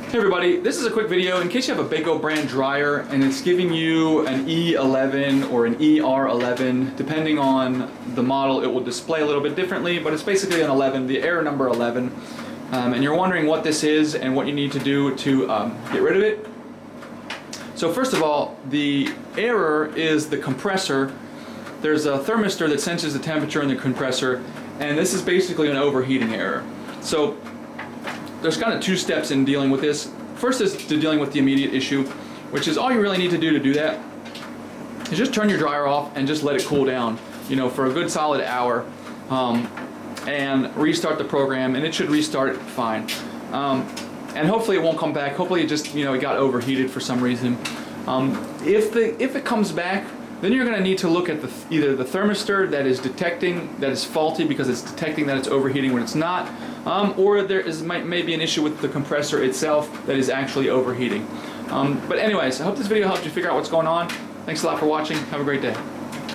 Hey everybody, this is a quick video in case you have a Beko brand dryer and it's giving you an E11 or an ER11. Depending on the model, it will display a little bit differently, but it's basically an 11, the error number 11. And you're wondering what this is and what you need to do to get rid of it. So first of all, the error is the compressor. There's a thermistor that senses the temperature in the compressor, and this is basically an overheating error. So there's kind of two steps in dealing with this. First is dealing with the immediate issue, which is all you really need to do that is just turn your dryer off and just let it cool down, you know, for a good solid hour, and restart the program, and it should restart either and hopefully it won't come back. Hopefully it just, you know, it got overheated for some reason. If it comes back, then you're going to need to look at either the thermistor that is detecting that is faulty because it's detecting that it's overheating when it's not, or there may be an issue with the compressor itself that is actually overheating. But anyways, I hope this video helped you figure out what's going on. Thanks a lot for watching. Have a great day.